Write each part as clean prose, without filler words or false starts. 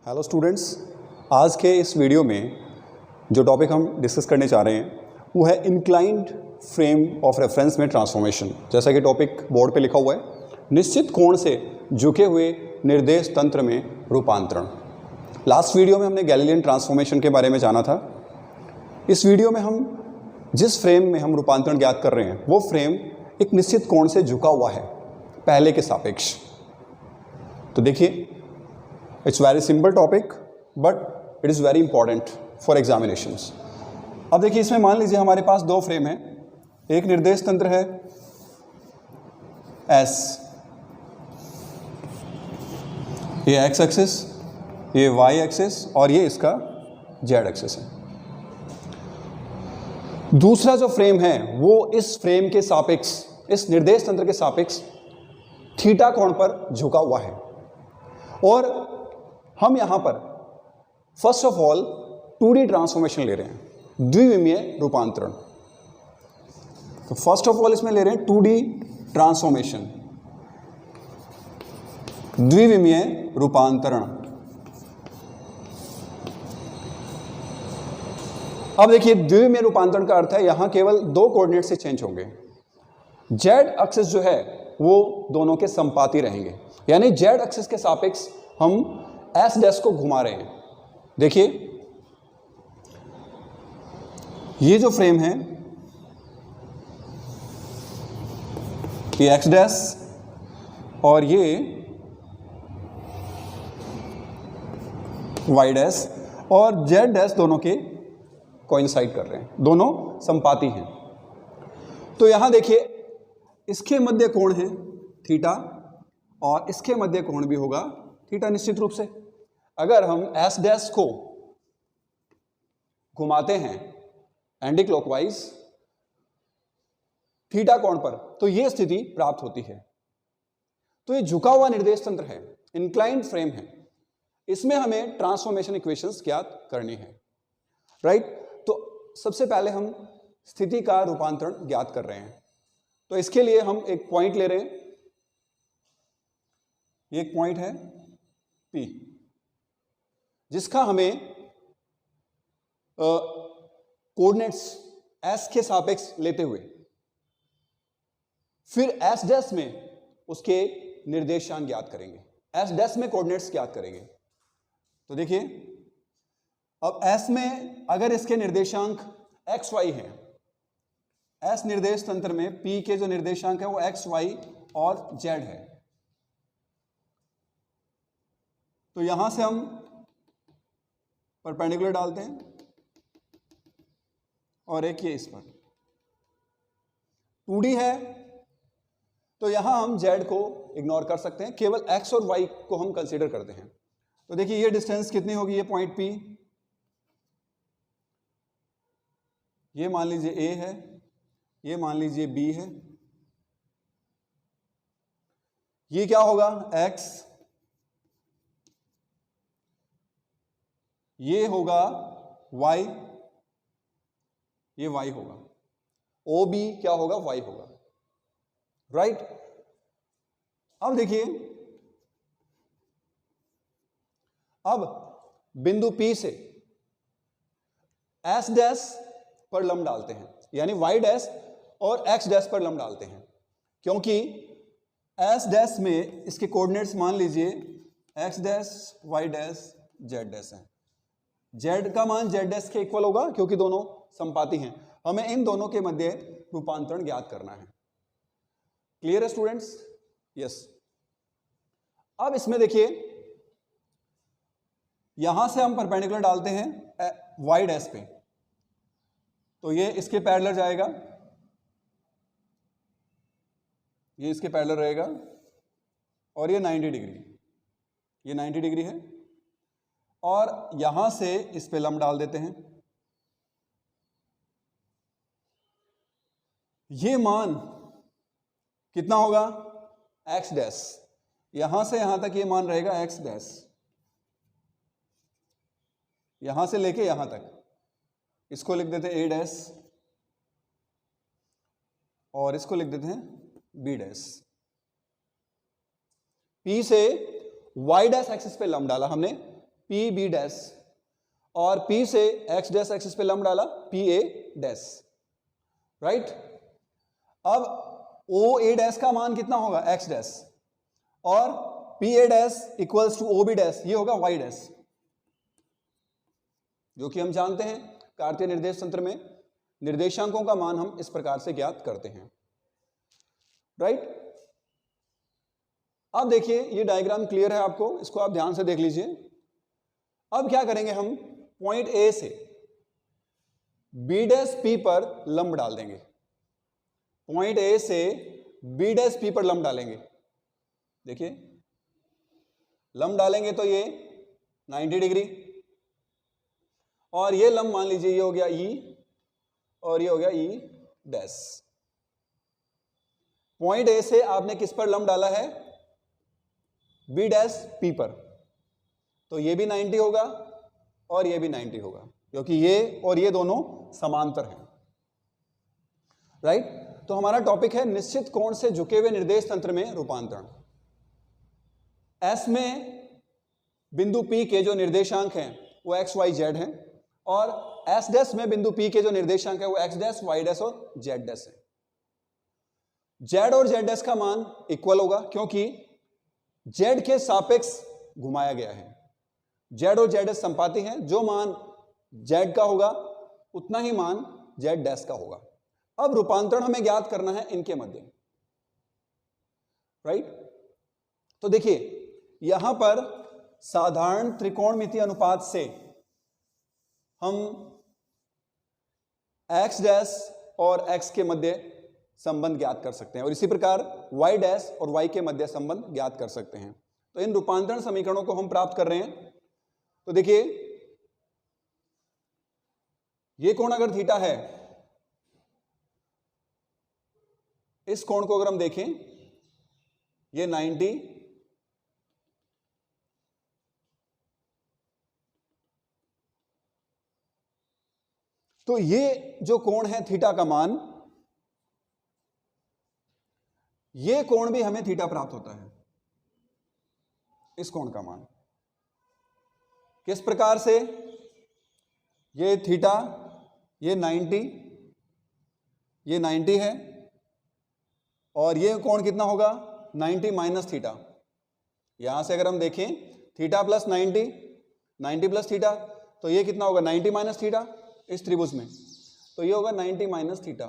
Hello students, आज के इस वीडियो में जो टॉपिक हम डिस्कस करने जा रहे हैं वो है इंक्लाइंड फ्रेम ऑफ रेफरेंस में ट्रांसफॉर्मेशन। जैसा कि टॉपिक बोर्ड पे लिखा हुआ है, निश्चित कोण से झुके हुए निर्देश तंत्र में रूपांतरण। लास्ट वीडियो में हमने गैलीलियन ट्रांसफॉर्मेशन के बारे में जाना था। इस वीडियो में हम जिस फ्रेम में हम रूपांतरण ज्ञात कर रहे हैं वो फ्रेम एक निश्चित कोण से झुका हुआ है पहले के सापेक्ष। तो देखिए, it's very simple topic but it is very important for examinations. अब देखिए, इसमें मान लीजिए हमारे पास दो फ्रेम हैं। एक निर्देश तंत्र है एस, ये एक्स एक्सिस, ये वाई एक्सिस और ये इसका जेड एक्सिस है। दूसरा जो फ्रेम है वो इस फ्रेम के सापेक्ष, इस निर्देश तंत्र के सापेक्ष थीटा कोण पर झुका हुआ है। और हम यहां पर first of all 2D transformation ले रहे हैं, द्विविमीय रूपांतरण। तो फर्स्ट ऑफ ऑल इसमें ले रहे हैं 2D ट्रांसफॉर्मेशन, द्विविमीय रूपांतरण। अब देखिए, द्विविमीय रूपांतरण का अर्थ है यहां केवल दो कोऑर्डिनेट से चेंज होंगे। जेड एक्सिस जो है वो दोनों के संपाती रहेंगे, यानी जेड एक्सिस के सापेक्ष हम एस डैश को घुमा रहे हैं। देखिए, ये जो फ्रेम है ये एक्स डैश और ये वाई डैश और जेड डैश दोनों के कोइंसाइड कर रहे हैं, दोनों संपाती हैं। तो यहां देखिए, इसके मध्य कोण है थीटा और इसके मध्य कोण भी होगा थीटा निश्चित रूप से। अगर हम एस डैश को घुमाते हैं एंटी क्लॉकवाइज थीटा कोण पर तो यह स्थिति प्राप्त होती है। तो ये झुका हुआ निर्देश तंत्र है, इंक्लाइंड फ्रेम है। इसमें हमें ट्रांसफॉर्मेशन इक्वेशंस ज्ञात करनी है, राइट। तो सबसे पहले हम स्थिति का रूपांतरण ज्ञात कर रहे हैं। तो इसके लिए हम एक पॉइंट ले रहे हैं। ये एक पॉइंट है P, जिसका हमें कोऑर्डिनेट्स S के सापेक्ष लेते हुए फिर S डैश में उसके निर्देशांक ज्ञात करेंगे, S डैश में कोऑर्डिनेट्स ज्ञात करेंगे। तो देखिए, अब S में अगर इसके निर्देशांक x y हैं, S निर्देश तंत्र में P के जो निर्देशांक है वो x y और z है। तो यहां से हम परपेंडिकुलर डालते हैं और एक ये इस पर 2D है, तो यहां हम z को इग्नोर कर सकते हैं, केवल x और y को हम कंसीडर करते हैं। तो देखिए, ये डिस्टेंस कितनी होगी, ये पॉइंट P, ये मान लीजिए A है, ये मान लीजिए B है, ये क्या होगा x, ये होगा y, ये y होगा, OB क्या होगा, y होगा, राइट। अब देखिए, अब बिंदु P से S डैश पर लंब डालते हैं, यानी y डैश और x डैश पर लंब डालते हैं, क्योंकि S डैश में इसके कोऑर्डिनेट्स मान लीजिए x dash, y dash, z dash है। z का मान z डैश के इक्वल होगा क्योंकि दोनों संपाती हैं। हमें इन दोनों के मध्य रूपांतरण ज्ञात करना है। क्लियर है स्टूडेंट्स? यस। अब इसमें देखिए, यहां से हम परपेंडिकुलर डालते हैं y डैश पे, तो ये इसके पैरेलल जाएगा, ये इसके पैरेलल रहेगा और ये 90 डिग्री, ये 90 डिग्री है। और यहां से इस पे लंब डाल देते हैं। ये मान कितना होगा, x डैश, यहां से यहां तक ये मान रहेगा x डैश, यहां से लेके यहां तक, इसको लिख देते हैं a डैश और इसको लिख देते हैं b डैश। P से y डैश एक्सिस पे लंब डाला हमने, पी बी डैश, और P से x डैश एक्सिस पे लंब डाला पी ए डैश, राइट। अब ओ ए डैश का मान कितना होगा x डैश, और P A dash equals to O B dash, ये होगा y डैश, जो कि हम जानते हैं कार्तीय निर्देश तंत्र में निर्देशांकों का मान हम इस प्रकार से ज्ञात करते हैं, राइट। अब देखिए ये डायग्राम क्लियर है आपको, इसको आप ध्यान से देख लीजिए। अब क्या करेंगे, हम पॉइंट ए से बी डैश पी पर लंब डाल देंगे, पॉइंट ए से बी डैश पी पर लंब डालेंगे। देखिए लंब डालेंगे तो ये 90 डिग्री, और ये लंब मान लीजिए ये हो गया E और ये हो गया E डैश। पॉइंट ए से आपने किस पर लंब डाला है, बी डैश पी पर, तो ये भी 90 होगा और ये भी 90 होगा, क्योंकि ये और ये दोनों समांतर हैं, राइट। तो हमारा टॉपिक है निश्चित कोण से झुके हुए निर्देश तंत्र में रूपांतरण। एस में बिंदु P के जो निर्देशांक हैं वो x y z हैं, और एस डैश में बिंदु P के जो निर्देशांक है वो x डैश y डैश और z डैश है। z और z डैश का मान इक्वल होगा, क्योंकि z के सापेक्ष घुमाया गया है। z और z डैश संपाती हैं, जो मान z का होगा उतना ही मान z डैश का होगा। अब रूपांतरण हमें ज्ञात करना है इनके मध्य, राइट। तो देखिए यहां पर साधारण त्रिकोणमितीय अनुपात से हम x डैश और x के मध्य संबंध ज्ञात कर सकते हैं, और इसी प्रकार y डैश और y के मध्य संबंध ज्ञात कर सकते हैं। तो इन रूपांतरण समीकरणों को हम प्राप्त कर रहे हैं। तो देखिए ये कोण अगर थीटा है, इस कोण को अगर हम देखें ये 90, तो ये जो कोण है थीटा का मान, ये कोण भी हमें थीटा प्राप्त होता है, इस कोण का मान किस प्रकार से, ये थीटा, ये 90 है, और ये कोण कितना होगा 90 माइनस थीटा। यहां से अगर हम देखें थीटा प्लस 90 प्लस थीटा, तो ये कितना होगा 90 माइनस थीटा इस त्रिभुज में, तो ये होगा 90 माइनस थीटा।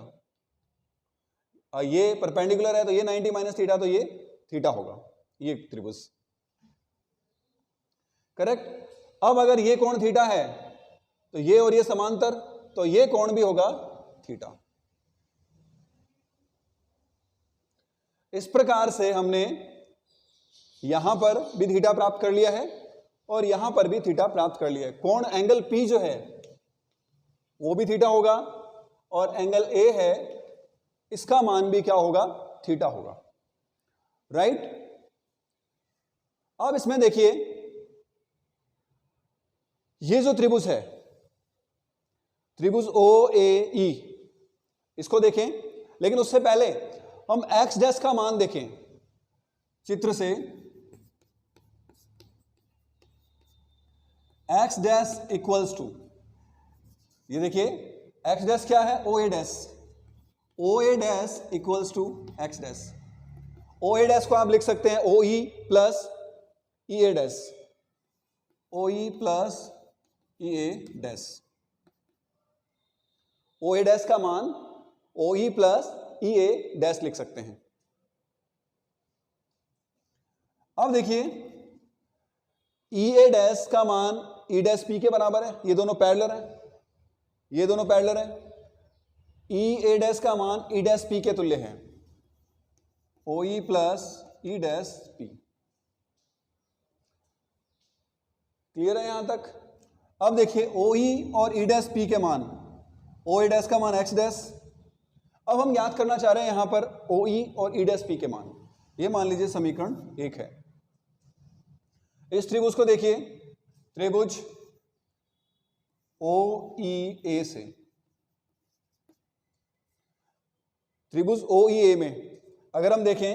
और ये परपेंडिकुलर है तो ये 90 माइनस थीटा, तो ये थीटा होगा, ये त्रिभुज, करेक्ट। अब अगर ये कोण थीटा है तो ये और ये समांतर, तो ये कोण भी होगा थीटा। इस प्रकार से हमने यहां पर भी थीटा प्राप्त कर लिया है और यहां पर भी थीटा प्राप्त कर लिया है। कोण एंगल P जो है वो भी थीटा होगा, और एंगल A है इसका मान भी क्या होगा, थीटा होगा, राइट। अब इसमें देखिए ये जो त्रिभुज है, त्रिभुज OAE, इसको देखें, लेकिन उससे पहले हम x डैश का मान देखें चित्र से। x डैश इक्वल्स टू, ये देखिए x डैश क्या है, OA dash, OA dash equals to x dash. OA dash को आप लिख सकते हैं OE plus EA dash, OE plus EA dash. OA dash का मान OE प्लस EA डैश लिख सकते हैं। अब देखिए EA डैश का मान E डैश P के बराबर है, ये दोनों पैरेलल हैं, ये दोनों पैरेलल हैं। EA डैश का मान E डैश P के तुल्य है, OE plus E dash P। Clear है यहां तक। अब देखिए OE और E डैश P के मान, OA डैश का मान x डैश। अब हम याद करना चाह रहे हैं यहां पर OE और E डैश P के मान, ये मान लीजिए समीकरण 1 है। इस त्रिभुज को देखिए, त्रिभुज OEA से, त्रिभुज OEA में अगर हम देखें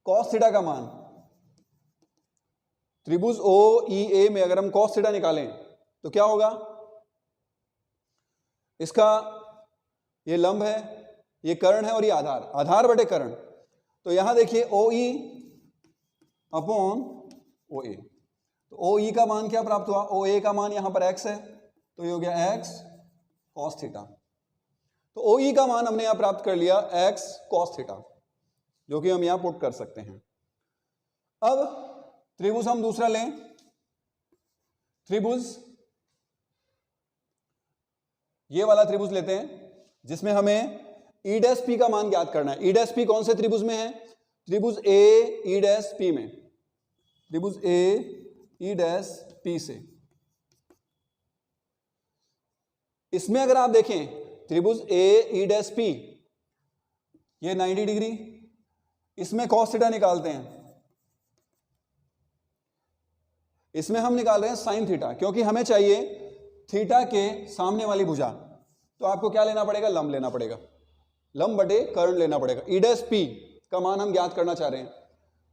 cos थीटा का मान, त्रिभुज ओ ई ए में अगर हम cos थीटा निकालें तो क्या होगा, इसका ये लंब है, ये कर्ण है और ये आधार, आधार बटे कर्ण। तो यहां देखिए ओ ई अपॉन ओ ए, तो ओ ई का मान क्या प्राप्त हुआ, ओ ए का मान यहां पर x है, तो ये हो गया x cos थीटा। तो ओ ई का मान हमने यहां प्राप्त कर लिया x cos थीटा, जो कि हम यहां पुट कर सकते हैं। अब त्रिभुज हम दूसरा लें, त्रिभुज ये वाला त्रिभुज लेते हैं जिसमें हमें ई डैश पी का मान ज्ञात करना है। ई डैश पी कौन से त्रिभुज में है, त्रिभुज ए ई डैश पी में, त्रिभुज ए ई डैश पी से। इसमें अगर आप देखें त्रिभुज ए ई डैश पी, ये 90 डिग्री, इसमें cos थीटा निकालते हैं, इसमें हम निकाल रहे हैं sin थीटा, क्योंकि हमें चाहिए थीटा के सामने वाली भुजा। तो आपको क्या लेना पड़ेगा, लंब लेना पड़ेगा, लंब बटे कर्ण लेना पड़ेगा। ई डैश पी का मान हम ज्ञात करना चाह रहे हैं,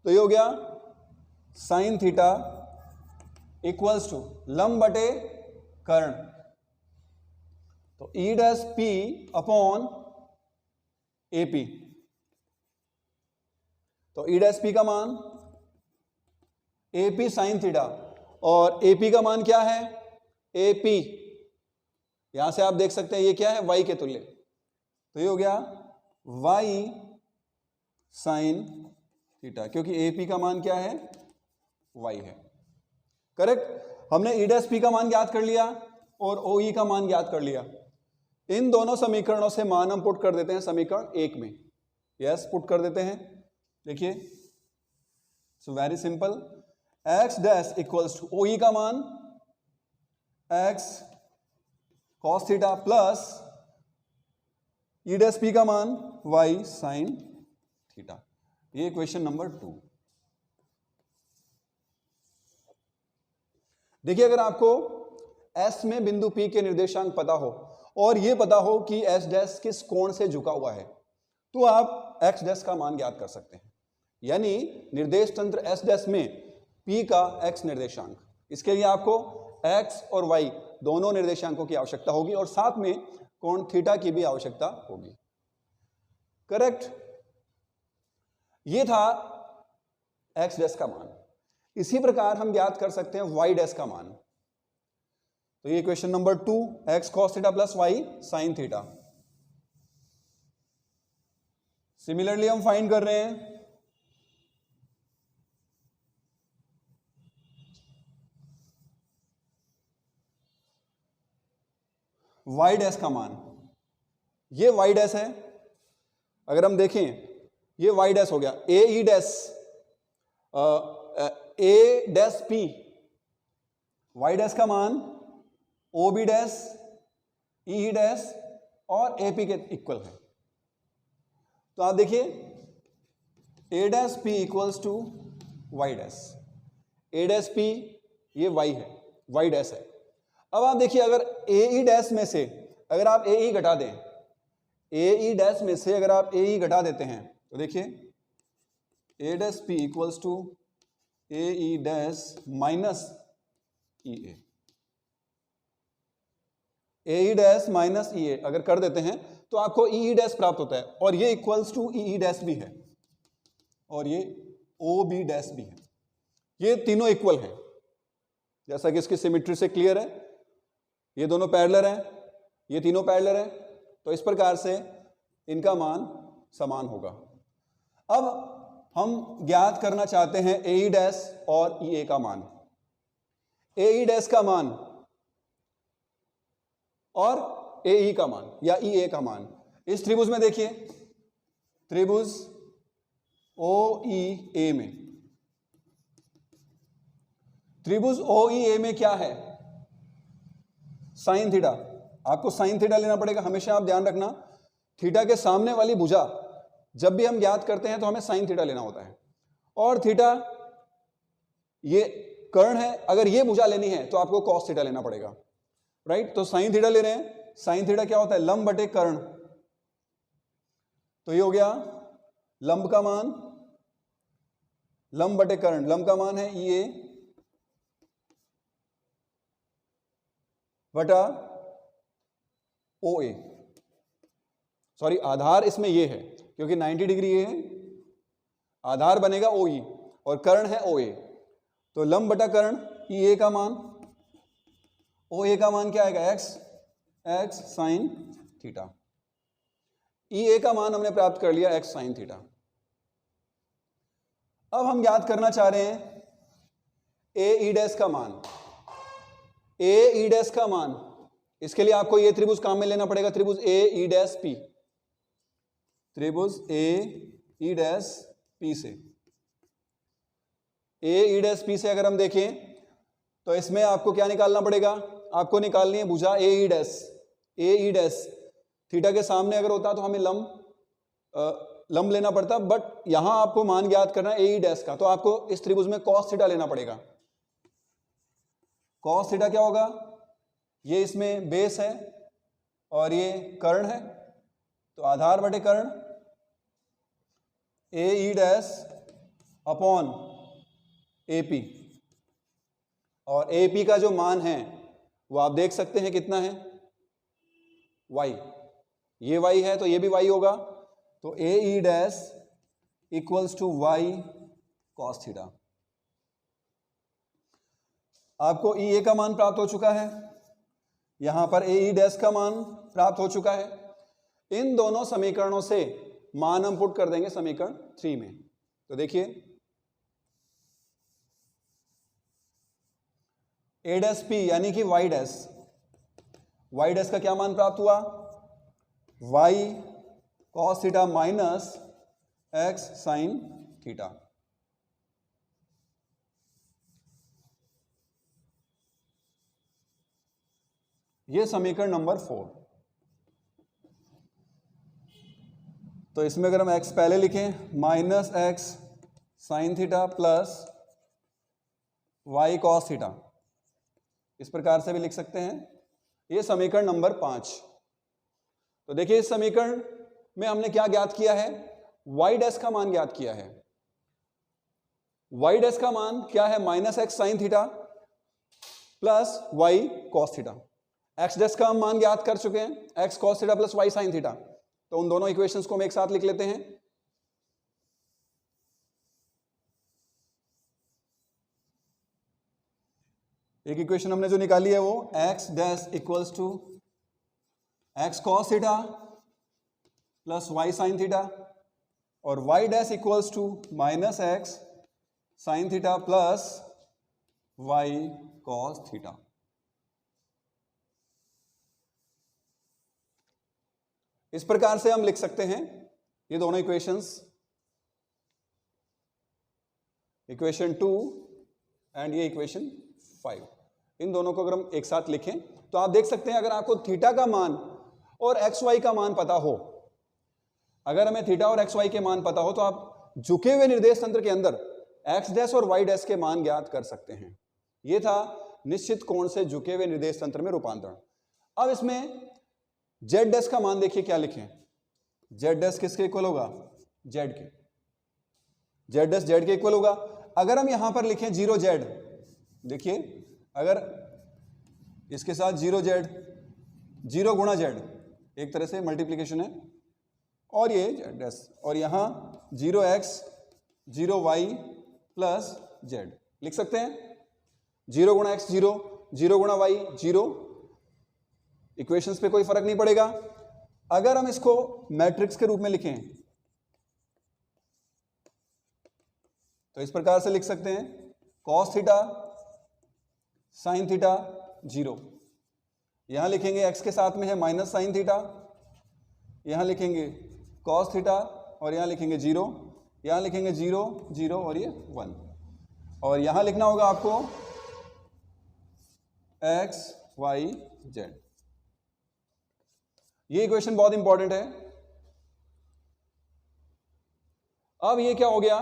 तो ये हो गया sin थीटा इक्वल्स टू लंब बटे कर्ण, तो ई dash P upon A P. तो ई डैश पी का मान ए पी साइन थीटा, और ए पी का मान क्या है, ए पी, यहां से आप देख सकते हैं ये क्या है, y के तुल्य, तो ये हो गया y साइन थीटा, क्योंकि ए पी का मान क्या है, y है। करेक्ट, हमने ई डैश पी का मान ज्ञात कर लिया और ओ ई का मान ज्ञात कर लिया। इन दोनों समीकरणों से मान हम पुट कर देते हैं समीकरण 1 में। यस, पुट कर देते हैं। देखिए, so very simple, x dash equals to O E का मान x cos theta plus E dash P का मान y sin थीटा। ये क्वेश्चन नंबर 2। देखिए, अगर आपको S में बिंदु P के निर्देशांक पता हो और यह पता हो कि S डैश किस कोण से झुका हुआ है, तो आप x डैश का मान ज्ञात कर सकते हैं। यानी निर्देश तंत्र S डैश में P का x निर्देशांक, इसके लिए आपको x और y दोनों निर्देशांकों की आवश्यकता होगी और साथ में कोण थीटा की भी आवश्यकता होगी। करेक्ट, ये था x डैश का मान। इसी प्रकार हम ज्ञात कर सकते हैं y डैश का मान। तो ये question number 2, x cos theta plus y sin theta. Similarly हम फाइंड कर रहे हैं y डैश का मान। ये y डैश है, अगर हम देखें ये y डैश हो गया, A E dash, A dash P, y dash का मान O B dash, E dash और ए पी के इक्वल है। तो आप देखिए A dash P equals to Y dash, A dash P ये y है, y डैश है। अब आप देखिए, अगर ए ई डैश में से अगर आप ए ई घटा दें, ए ई डैश में से अगर आप ए ई घटा देते हैं, तो देखिए A dash P equals to A E dash minus E A, A E dash minus E A अगर कर देते हैं तो आपको ई ई डैश प्राप्त होता है, और ये equals to E E dash भी है और ये ओ बी डैश भी है। ये तीनों इक्वल हैं, जैसा कि इसकी सिमेट्री से क्लियर है। ये दोनों पैरेलल हैं, ये तीनों पैरेलल हैं, तो इस प्रकार से इनका मान समान होगा। अब हम ज्ञात करना चाहते हैं ए ई डैश और ई ए का मान। ए ई डैश का मान और ए ई का मान या ई ए का मान। इस त्रिभुज में देखिए, त्रिभुज ओ ई ए में, त्रिभुज ओ ई ए में क्या है, साइन थीटा। आपको साइन थीटा लेना पड़ेगा। हमेशा आप ध्यान रखना, थीटा के सामने वाली भुजा जब भी हम ज्ञात करते हैं तो हमें साइन थीटा लेना होता है, और थीटा ये कर्ण है, अगर ये भुजा लेनी है तो आपको कॉस थीटा लेना पड़ेगा, राइट। तो साइन थीटा ले रहे हैं, साइन थीटा क्या होता है, लंब बटे कर्ण। तो ये हो गया लंब का मान, लंब बटे कर्ण, लंब का मान है ई ए बटा ओ ए, सॉरी आधार इसमें ये है क्योंकि 90 डिग्री ये है, आधार बनेगा ओ ई और कर्ण है ओ ए, तो लंब बटा कर्ण ई ए का मान, ओ ए का मान क्या आएगा एक्स साइन थीटा, ई ए का मान हमने प्राप्त कर लिया एक्स साइन थीटा। अब हम ज्ञात करना चाह रहे हैं ए ई डैश का मान, ए ई डैश का मान, इसके लिए आपको ये त्रिभुज काम में लेना पड़ेगा, त्रिभुज ए ई डैश पी, त्रिभुज ए ई डैश पी से, ए ई डैश पी से अगर हम देखें तो इसमें आपको क्या निकालना पड़ेगा, आपको निकालनी है भुजा ए ई डैश, ए ई डैश थीटा के सामने अगर होता तो हमें लंब लेना पड़ता, बट यहां आपको मान ज्ञात करना है ए ई डैश का, तो आपको इस त्रिभुज में कॉस थीटा लेना पड़ेगा। कॉस थीटा क्या होगा, ये इसमें बेस है और ये कर्ण है, तो आधार बटे कर्ण A E dash upon A P, और ए पी का जो मान है वो आप देख सकते हैं कितना है y, ये y है तो ये भी y होगा, तो A E dash equals to Y cos theta. आपको ई ए का मान प्राप्त हो चुका है, यहां पर ए ई डैश का मान प्राप्त हो चुका है। इन दोनों समीकरणों से मान हम पुट कर देंगे समीकरण 3 में, तो देखिए ए डैश पी यानी कि वाई डैश का क्या मान प्राप्त हुआ, y cos theta minus x sine theta. ये समीकरण नंबर 4। तो इसमें अगर हम x पहले लिखें minus x sine theta plus y cos theta, इस प्रकार से भी लिख सकते हैं। ये समीकरण नंबर 5। तो देखिए इस समीकरण में हमने क्या ज्ञात किया है, y डैश का मान ज्ञात किया है। y डैश का मान क्या है, minus x sine theta plus y cos theta. x dash का हम मान ज्ञात कर चुके हैं, x cos theta plus y sine theta. तो उन दोनों इक्वेशंस को हम एक साथ लिख लेते हैं। एक इक्वेशन हमने जो निकाली है वो x dash equals to x cos theta plus y sine theta, और y dash equals to minus x sine theta plus y cos theta. इस प्रकार से हम लिख सकते हैं ये दोनों इक्वेशंस, इक्वेशन 2 एंड ये इक्वेशन 5। इन दोनों को अगर हम एक साथ लिखें तो आप देख सकते हैं अगर आपको थीटा का मान और एक्स वाई का मान पता हो, अगर हमें थीटा और एक्स वाई के मान पता हो तो आप झुके हुए निर्देश तंत्र के अंदर एक्स डैश और वाई डैश के मान ज्ञात कर सकते हैं। यह था निश्चित कोण से झुके हुए निर्देश तंत्र में रूपांतरण। अब इसमें जेड डैश का मान देखिए क्या लिखें, जेड डैश किसके इक्वल होगा, जेड के, जेड डैश जेड के इक्वल होगा। अगर हम यहां पर लिखें 0 जेड, देखिए अगर इसके साथ 0 जेड, 0 गुणा जेड एक तरह से मल्टीप्लीकेशन है, और ये जेड डैश, और यहां 0x 0y प्लस जेड लिख सकते हैं। 0 गुणा x 0, 0 गुणा y 0, इक्वेशंस पे कोई फर्क नहीं पड़ेगा। अगर हम इसको मैट्रिक्स के रूप में लिखें तो इस प्रकार से लिख सकते हैं कॉस थीटा साइन थीटा 0, यहां लिखेंगे x के साथ में है माइनस साइन थीटा, यहां लिखेंगे कॉस थीटा और यहां लिखेंगे 0, यहां लिखेंगे 0 0 और ये 1, और यहां लिखना होगा आपको x y z। ये इक्वेशन बहुत इंपॉर्टेंट है। अब ये क्या हो गया,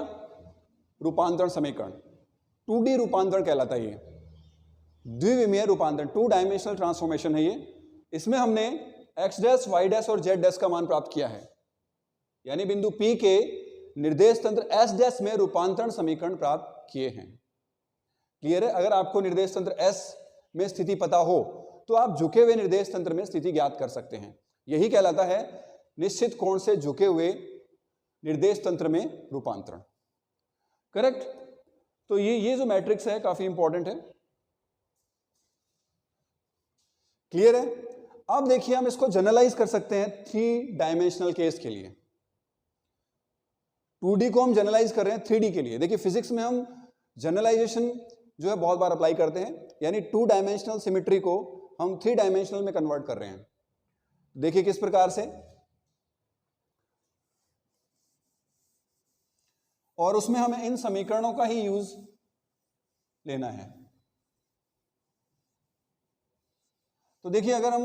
रूपांतरण समीकरण, 2D रूपांतरण कहलाता है ये, द्विविमीय रूपांतरण, 2 डायमेंशनल ट्रांसफॉर्मेशन है ये। इसमें हमने x डैश y डैश और z डैश का मान प्राप्त किया है, यानी बिंदु P के निर्देश तंत्र S डैश में रूपांतरण समीकरण प्राप्त किए हैं। क्लियर है? अगर आपको निर्देश तंत्र S में स्थिति पता हो तो आप झुके हुए निर्देश तंत्र में स्थिति ज्ञात कर सकते हैं। यही कहलाता है निश्चित कोण से झुके हुए निर्देश तंत्र में रूपांतरण। करेक्ट। तो ये जो मैट्रिक्स है काफी इंपॉर्टेंट है। क्लियर है। अब देखिए हम इसको जनरलाइज कर सकते हैं 3 डायमेंशनल केस के लिए। 2D को हम जनरलाइज कर रहे हैं 3D के लिए। देखिए फिजिक्स में हम जनरलाइजेशन जो है बहुत बार अप्लाई करते हैं, यानी 2 डायमेंशनल सिमेट्री को हम 3 डायमेंशनल में कन्वर्ट कर रहे हैं। देखिए किस प्रकार से, और उसमें हमें इन समीकरणों का ही यूज लेना है। तो देखिए अगर हम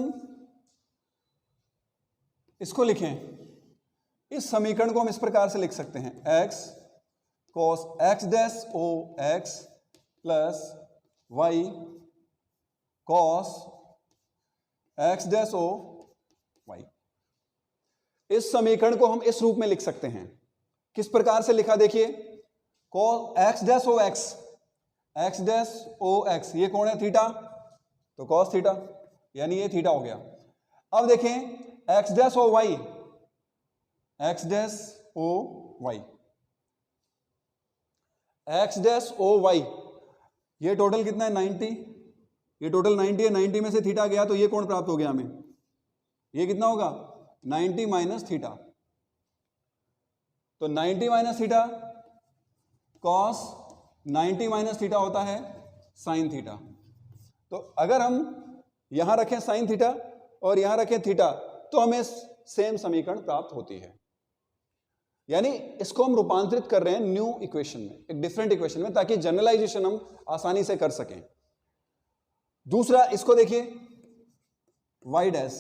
इसको लिखें, इस समीकरण को हम इस प्रकार से लिख सकते हैं, x cos x dash O x plus y cos x dash O y। इस समीकरण को हम इस रूप में लिख सकते हैं। किस प्रकार से लिखा देखिए, cos x dash O x dash O x, ये कौन है थीटा, तो cos थीटा, यानी ये थीटा हो गया। अब देखें x dash O y, x dash O y, x dash O y, ये टोटल कितना है 90, ये टोटल 90 है। 90 में से थीटा गया तो ये कोण प्राप्त हो गया हमें, ये कितना होगा 90 माइनस थीटा। तो 90 minus theta cos 90 minus theta होता है साइन थीटा। तो अगर हम यहां रखें साइन थीटा और यहां रखें थीटा तो हमें सेम समीकरण प्राप्त होती है। यानी इसको हम रूपांतरित कर रहे हैं न्यू इक्वेशन में, एक डिफरेंट इक्वेशन में, ताकि जनरलाइजेशन हम आसानी से कर सकें। दूसरा इसको देखिए y डैश,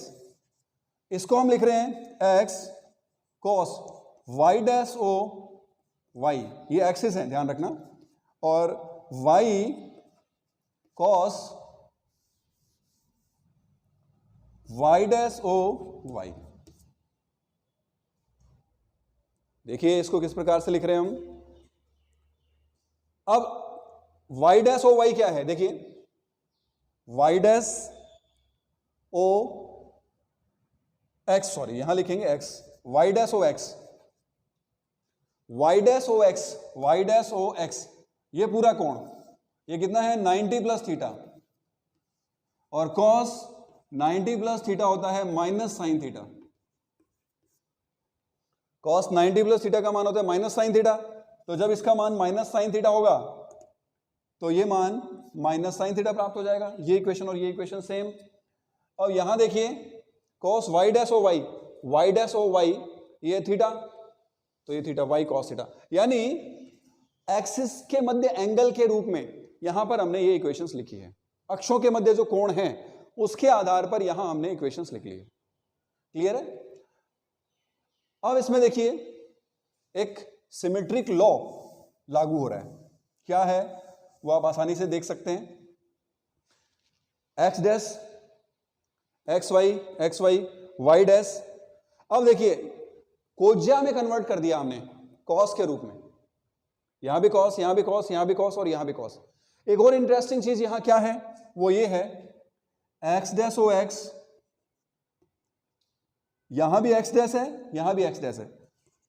इसको हम लिख रहे हैं x cos y dash O y, ये एक्सिस है ध्यान रखना, और y cos y dash O y। देखिए इसको किस प्रकार से लिख रहे हैं हम। अब y डैश ओ y क्या है, देखिए y dash O x, sorry यहां लिखेंगे x, y dash O x, y dash O x, y dash O x, ये पूरा कोण ये कितना है 90 प्लस थीटा, और cos 90 प्लस थीटा होता है minus sine theta. cos 90 plus theta का मान होता है माइनस साइन थीटा, तो जब इसका मान माइनस साइन थीटा होगा तो ये मान माइनस साइन थीटा प्राप्त हो जाएगा। ये इक्वेशन और ये इक्वेशन सेम। अब यहां देखिए cos y dash O y, y dash O y, ये थीटा, तो ये थीटा y cos थीटा, यानी एक्सिस के मध्य एंगल के रूप में यहां पर हमने ये इक्वेशंस लिखी है। अक्षों के मध्य जो कोण है उसके आधार पर यहां हमने इक्वेशंस लिख ली है। क्लियर है। अब इसमें देखिए एक सिमेट्रिक लॉ लागू हो रहा है, क्या है वो आप आसानी से देख सकते हैं। x dash x y y dash, अब देखिए कोज्या में कन्वर्ट कर दिया हमने कॉस के रूप में, यहां भी कॉस, यहां भी कॉस, यहां भी कॉस और यहां भी कॉस। एक और इंटरेस्टिंग चीज यहां क्या है, वो ये है x डैश ओ x, यहां भी x डैश है, यहां भी x डैश है,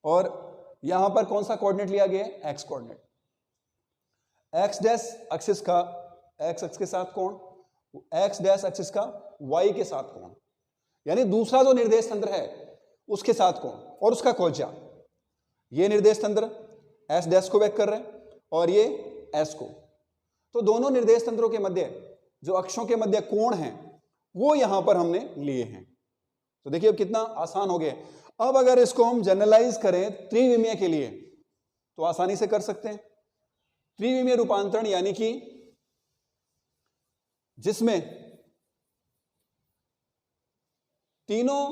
और यहां पर कौन सा कोऑर्डिनेट लिया गया है, x coordinate. x dash axis का x एक्सिस के साथ कोण, x डैश एक्सिस का y के साथ कोण, यानी दूसरा जो निर्देश तंत्र है उसके साथ कोण और उसका कोज्या। ये निर्देश तंत्र s डैश को व्यक्त कर रहे हैं और ये s को, तो दोनों निर्देश तंत्रों के मध्य जो अक्षों के मध्य कोण हैं वो यहां पर हमने लिए हैं। तो देखिए अब कितना आसान हो गया। अब अगर इसको हम जनरलाइज करें त्रिविमीय के लिए तो आसानी से कर सकते हैं। त्रिविमीय रूपांतरण यानी कि जिसमें तीनों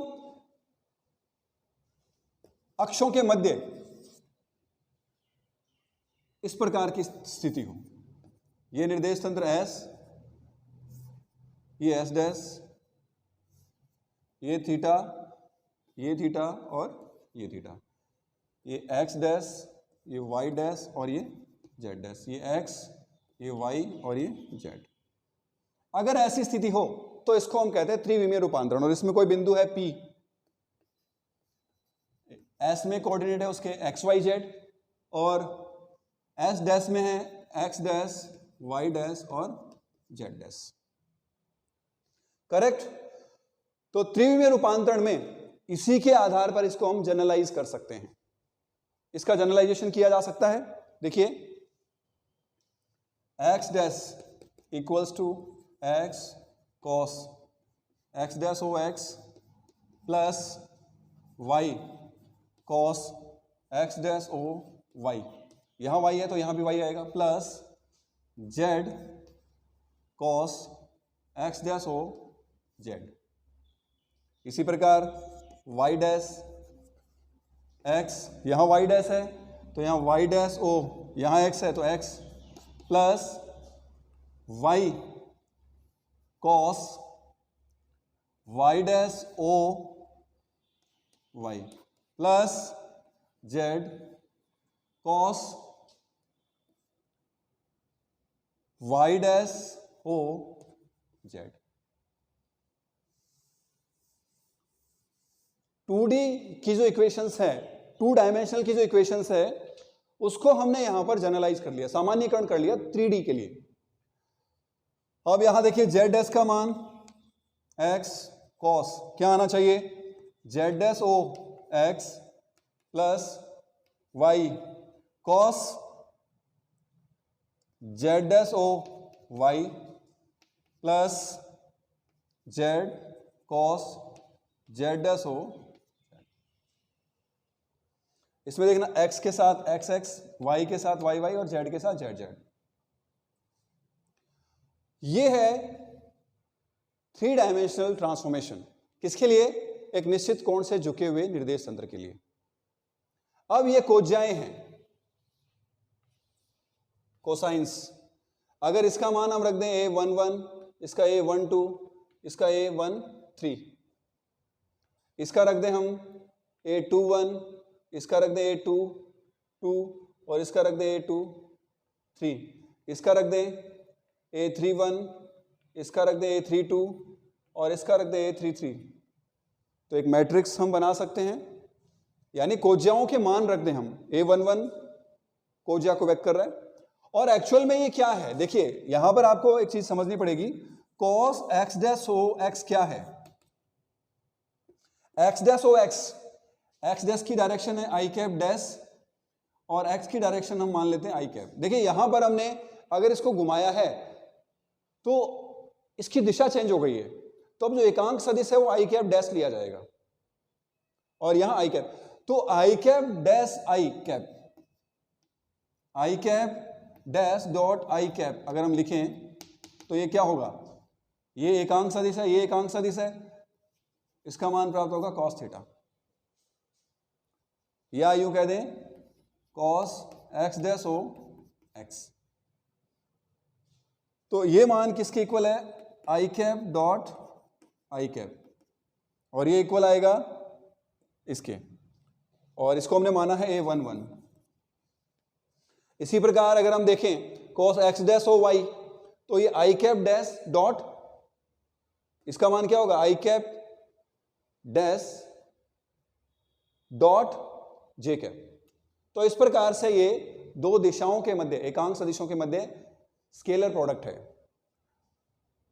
अक्षों के मध्य इस प्रकार की स्थिति हो। यह निर्देश तंत्र S, ये S डैश, ये थीटा और ये थीटा, ये x डैश, ये y डैश और ये z डैश, ये x, ये y और ये z। अगर ऐसी स्थिति हो तो इसको हम कहते हैं त्रिविमीय रूपांतरण। और इसमें कोई बिंदु है P, S में कोऑर्डिनेट है उसके एक्स वाई जेड, और S डैश में है एक्स डैश वाई डैश और जेड डैश। करेक्ट। तो त्रिविमीय रूपांतरण में इसी के आधार पर इसको हम जनरलाइज कर सकते हैं। इसका जनरलाइजेशन किया जा सकता है। देखिए, x dash equals to x cos x dash O x plus y cos x dash O y, यहां वाई है तो यहां भी वाई आएगा, plus z cos x dash O z. इसी प्रकार वाई डैश एक्स, यहां वाई डैश है तो यहां वाई डैश ओ, यहां एक्स है तो x plus y cos y dash O y plus z cos y dash O z. 2D की जो इक्वेशंस है, 2 डायमेंशनल की जो इक्वेशंस है, उसको हमने यहां पर जनरलाइज कर लिया, सामान्यकरण कर लिया 3D के लिए। अब यहां देखिए जेड डैश का मान एक्स कॉस क्या आना चाहिए, z dash O x plus y cos z dash O y plus z cos z dash O. इसमें देखना x के साथ एक्स एक्स, y के साथ वाई वाई और z के साथ जेड जेड। ये है 3 डायमेंशनल ट्रांसफॉर्मेशन। किसके लिए? एक निश्चित कोण से झुके हुए निर्देश तंत्र के लिए। अब ये कोज्याएं हैं, कोसाइंस। अगर इसका मान हम रख दें a11, इसका a12, इसका a13, इसका रख दें हम a21, इसका रख दें a22 और इसका रख दें a23, इसका रख दें a31, इसका रख दें a32 और इसका रख दें a33। तो एक मैट्रिक्स हम बना सकते हैं, यानी कोज्याओं के मान रख दें हम। a11 कोज्या को व्यक्त कर रहा है, और एक्चुअल में ये क्या है? देखिए यहां पर आपको एक चीज समझनी पड़ेगी, cos x dash O x क्या है? x dash O x, x dash की डायरेक्शन है आई कैप डैश और x की डायरेक्शन हम मान लेते हैं आई कैप। देखिए यहां पर हमने अगर इसको घुमाया है तो इसकी दिशा चेंज हो गई है, तो अब जो एकांक सदिश है वो आई कैप डैश लिया जाएगा और यहां आई कैप। तो I cap dash I cap, I cap dash dot I cap अगर हम लिखें तो ये क्या होगा? ये एकांक सदिश है, ये एकांक सदिश है, इसका मान प्राप्त होगा cos थीटा, या यूं कह दें cos x dash O x. तो ये मान किसके इक्वल है? I cap dot I cap, और ये इक्वल आएगा इसके, और इसको हमने माना है a11। इसी प्रकार अगर हम देखें cos x dash O y, तो ये आई कैप डैश डॉट, इसका मान क्या होगा? I cap dash dot J cap. तो इस प्रकार से ये दो दिशाओं के मध्य, एकांक सदिशों के मध्य स्केलर प्रोडक्ट है।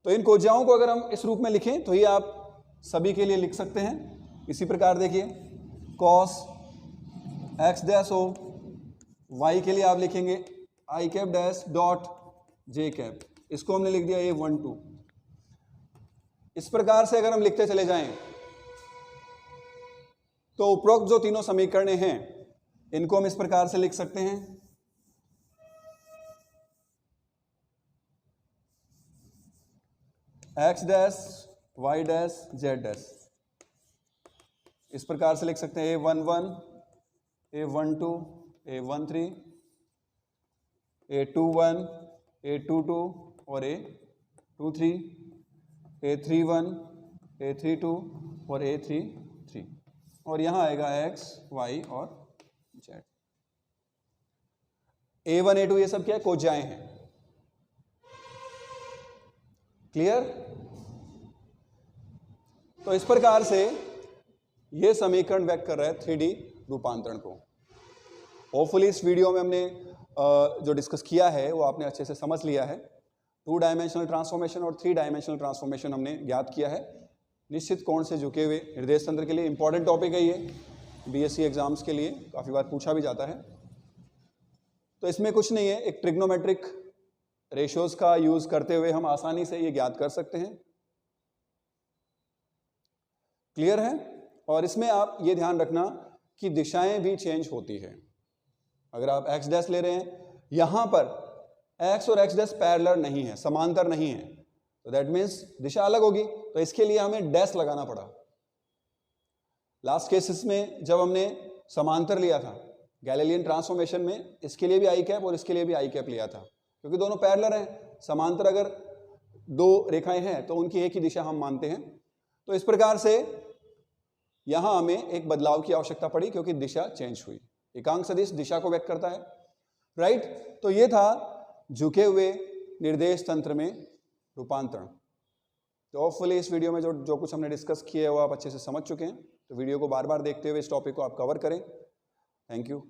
तो इन कोज्याओं को अगर हम इस रूप में लिखें तो ये आप सभी के लिए लिख सकते हैं। इसी प्रकार देखिए cos x dash O Y के लिए आप लिखेंगे I cap dash dot J cap, इसको हमने लिख दिया a12। इस प्रकार से अगर हम लिखते चले जाएं तो उपरोक्त जो तीनों समीकरण हैं इनको हम इस प्रकार से लिख सकते हैं, x dash y dash z dash. इस प्रकार से लिख सकते हैं a11, a12, a13, a21, a22 और a23, a31, a32 और a33, और यहां आएगा x, y और z। a1, a2 ये सब क्या है? कोज्याएं हैं। क्लियर? तो इस प्रकार से ये समीकरण व्यक्त कर रहा है 3D रूपांतरण को। होपफुली इस वीडियो में हमने जो डिस्कस किया है वो आपने अच्छे से समझ लिया है। 2 डायमेंशनल ट्रांसफॉर्मेशन और 3 डायमेंशनल ट्रांसफॉर्मेशन हमने ज्ञात किया है। निश्चित कोण से झुके हुए निर्देश तंत्र के लिए इंपॉर्टेंट टॉपिक है ये, बीएससी एग्जाम्स के लिए काफ़ी बार पूछा भी जाता है। तो इसमें कुछ नहीं है, एक ट्रिग्नोमेट्रिक रेशियोज का यूज करते हुए हम आसानी से ये ज्ञात कर सकते हैं। क्लियर है? और इसमें आप ये ध्यान रखना कि दिशाएं भी चेंज होती है। अगर आप x डैश ले रहे हैं, यहां पर x और x डैश पैरेलल नहीं है, समांतर नहीं है, तो दैट मीन्स दिशा अलग होगी। तो इसके लिए हमें डैश लगाना पड़ा। लास्ट केसेस में जब हमने समांतर लिया था गैलीलियन ट्रांसफॉर्मेशन में, इसके लिए भी आई कैप और इसके लिए भी आई कैप लिया था, क्योंकि दोनों पैरेलल हैं। समांतर अगर दो रेखाएं हैं तो उनकी एक ही दिशा हम मानते हैं। तो इस प्रकार से यहां हमें एक बदलाव की आवश्यकता पड़ी क्योंकि दिशा चेंज हुई। एकांक सदिश दिशा को व्यक्त करता है, राइट। तो ये था झुके हुए निर्देश तंत्र में रूपांतरण। तो होपफुली इस वीडियो में जो कुछ हमने डिस्कस किया है वो आप अच्छे से समझ चुके हैं। तो वीडियो को बार बार देखते हुए इस टॉपिक को आप कवर करें। Thank you.